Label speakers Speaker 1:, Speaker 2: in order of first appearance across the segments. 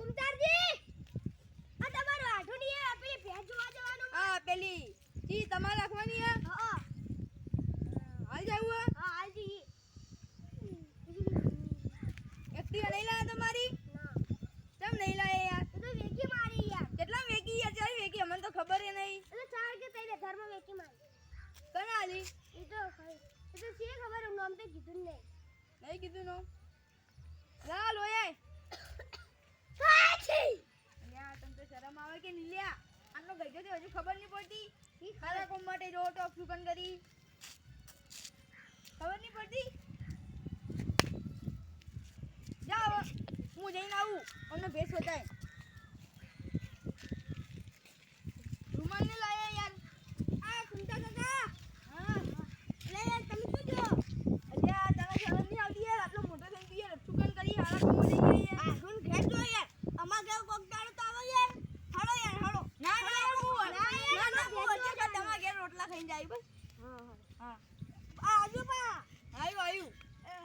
Speaker 1: કુમતારજી આ તમારો આઠુની હે પેલી ભેંસ જોવા જવાનું
Speaker 2: હા પેલી જી તમારે રાખવાની હે
Speaker 1: હા
Speaker 2: હાલ જાવું હે
Speaker 1: હા હાલજી
Speaker 2: એક્ટિવા લઈ લાયા તમારી
Speaker 1: ના
Speaker 2: કેમ નહીં લાયા યાર
Speaker 1: એ તો વેકી મારી યાર
Speaker 2: કેટલા વેગી યાર ચાલ વેગી અમને તો ખબર હે નહીં
Speaker 1: એટલે ચાર કે તઈને ઘરમાં વેકી મારી
Speaker 2: કને આલી
Speaker 1: એ તો છે ખબર હું નામ તો કીધું નહીં
Speaker 2: નહીં કીધું નો લા લોય
Speaker 1: પાછી
Speaker 2: લ્યા તને તો શરમ આવે કે નહીં લ્યા આનો ગઈડો તે હજુ ખબર નહીં પડતી ઈ ખારા કોમ માટે જો ટોપ સુકન કરી ખબર નહીં પડતી જાઓ હું જઈને આવું અમને ભેસ બતાય રૂમાલ ને લાયા યાર આ કુંતા કાકા હા લે યાર તમે શું જો અલ્યા તને શરમ નહીં આવતી યાર આટલો મોટો થઈ ગયો યાર સુકન કરી હારા કોમ માટે ગઈ યાર આ સુન ઘેર જો યાર અમાર ઘેર કોક દાડો તો આવો યાર હાલો યાર હાલો ના ના હું તમારા ઘેર રોટલા ખાઈને જાય બસ હા હા આ આજુ પા આયુ એ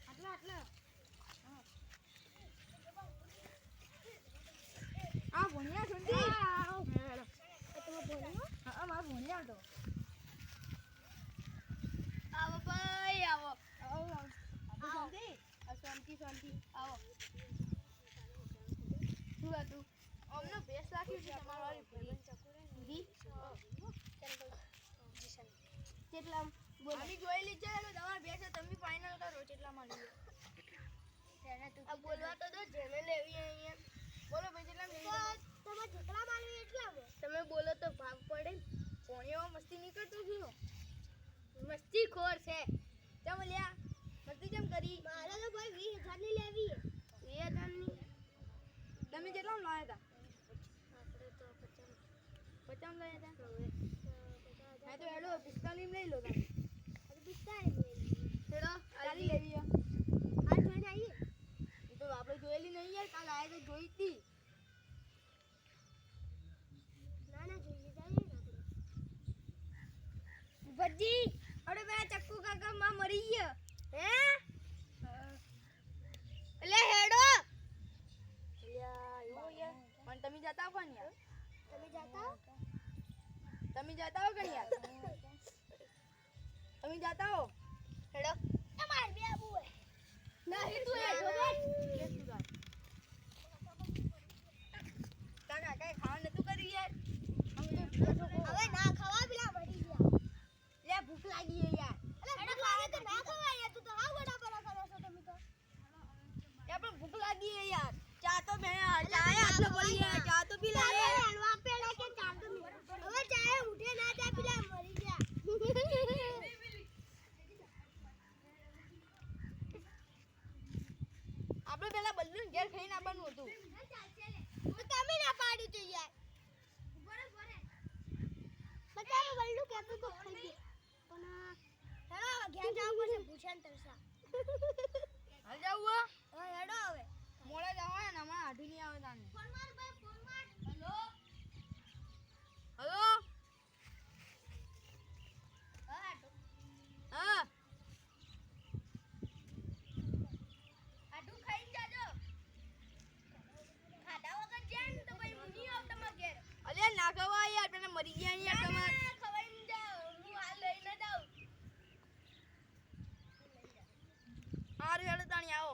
Speaker 2: આટલા આ ભણ્યા છોડી
Speaker 1: તમે બોલો
Speaker 2: હા મારા ભણ્યા તો
Speaker 1: આવો ભાઈ આવો
Speaker 2: આવો શાંતિ શાંતિ આવો શું હતું અમને બેસ રાખ્યું છે તમારી વાળી પૂરી કેટલા બોલી જોયેલી છે એટલે તમારે બેસે તમે ફાઇનલ કરો કેટલામાં લઈએ આ બોલવા તો દો જેને લેવી અહીંયા બોલો ભાઈ કેટલા
Speaker 1: તમે જેટલા માલવી એટલા
Speaker 2: તમે બોલો તો ભાગ પડે કોણીઓ મસ્તી નહીં કરતો છું મસ્તી ખોર છે ચમ લ્યા મસ્તી કેમ કરી
Speaker 1: મારે તો ભાઈ 20000 ની લેવી
Speaker 2: 20000 ની તમે કેટલા લાયા હતા
Speaker 1: આપણે તો
Speaker 2: 50 લાયા હતા હા તો હેડો 45 લઈ લો તમે
Speaker 1: હવે 45
Speaker 2: હેડો ચાલી લેવી હે
Speaker 1: હાલ જોઈને આવીએ
Speaker 2: એ તો આપણે જોયેલી નહીં યાર કાલ આયા તો જોઈ હતી
Speaker 1: ના જોઈએ જઈએ આપણે
Speaker 2: ભજી અરે પેલા ચક્કુ કાકા માં મરી ગયા
Speaker 1: હે એટલે હેડો
Speaker 2: પણ તમે જતા કોણ યાર
Speaker 1: તમે જાતા
Speaker 2: તમે જતા હો કણ યાર તમે જતા હો
Speaker 1: હેડો તમાર બે આબુ હે નહીં તું એ જોબે
Speaker 2: કાકા કઈ ખાવા નતું કર્યું યાર
Speaker 1: હવે ના ખાવા પેલા મરી ગયા
Speaker 2: લે ભૂખ લાગી હે યાર
Speaker 1: હેડો ખાવે તો ના ખવાય યાર તું તો હાવ વડા પર કરો છો તમે તો
Speaker 2: એ પણ ભૂખ લાગી હે યાર ચા તો મે ચા આટલો પડી હે ચા તો પી લે
Speaker 1: હલવા પેલા કે ચાલ તો હવે ચાય ઉઠે ના જા પેલા મરી ગયા
Speaker 2: આપણે પેલા બલ્લુન ઘેર ખાઈને આવવાનું હતું
Speaker 1: તો તમે ના પાડ્યું તો યાર બતાવો બલ્લુ કેતો તો ખાઈ પણ હેડો ઘેર જાવ પછી ભૂષણ તરસા
Speaker 2: હાલ જાવું
Speaker 1: હા હેડો હવે
Speaker 2: મોડા જવાના ને હમણાં આઢી નહીં આવે તાને
Speaker 1: ફોન માર ભાઈ ફોન માર
Speaker 2: હલો હલો
Speaker 1: હા
Speaker 2: હા
Speaker 1: આડું ખાઈને જાજો ખાધા વગર જાન તો ભાઈ હું નહીં આવ તમાર ઘેર
Speaker 2: અલ્યા ના ખવાય યાર પેલા મરી ગયા યાર તમાર
Speaker 1: ખવાઈને જાવ હું હાલ લઈને જાઉં
Speaker 2: હારું હેડો તાણી આવો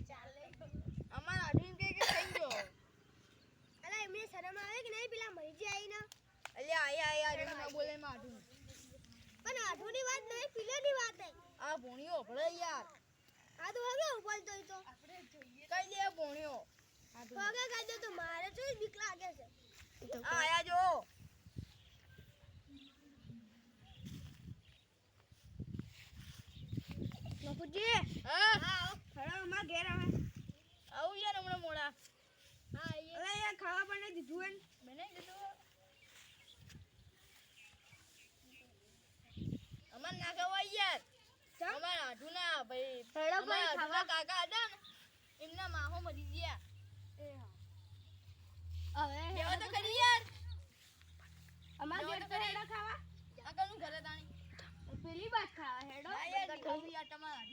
Speaker 1: ચાલે
Speaker 2: અમાર આઢી કે ખાઈ ગયો
Speaker 1: અલા એમને શરમ આવે કે નહીં પેલા મરી જાય આઈને
Speaker 2: અલ્યા આયા યાર એને ના બોલે માં આઢું
Speaker 1: પણ આઠુની વાત નહીં પીલાની વાત હે
Speaker 2: આ ભોણિયો ભળે યાર
Speaker 1: આ તો હવે ઉપાડતો ઈ તો આપણે જોઈએ
Speaker 2: કઈ લે ભોણિયો
Speaker 1: પગે કહી દે તો મારે તો બીક લાગે છે
Speaker 2: આ આયા જો
Speaker 1: નકુજી
Speaker 2: હા
Speaker 1: હા
Speaker 2: ખરા માં ઘેર આવે આવું યાર હમણાં મોડા
Speaker 1: હા
Speaker 2: અરે યાર ખાવા પણ નહીં દીધું હે બનાવી દીધું અમાર ના ખવાય યાર અમાર આઢું ના ભાઈ
Speaker 1: હેડો ભાઈ
Speaker 2: અમારા કાકા હતા ને એમના માહો મરી ગયા
Speaker 1: હવે
Speaker 2: કેવા તો કરી યાર
Speaker 1: અમાર
Speaker 2: જવા
Speaker 1: ઘેર
Speaker 2: તો
Speaker 1: તો
Speaker 2: ખરી.
Speaker 1: હેડો ખાવા
Speaker 2: આ કનું ઘરે તાણી
Speaker 1: પેલી વાત ખાવા હેડો
Speaker 2: ના યાર ખાવું યાર તમારે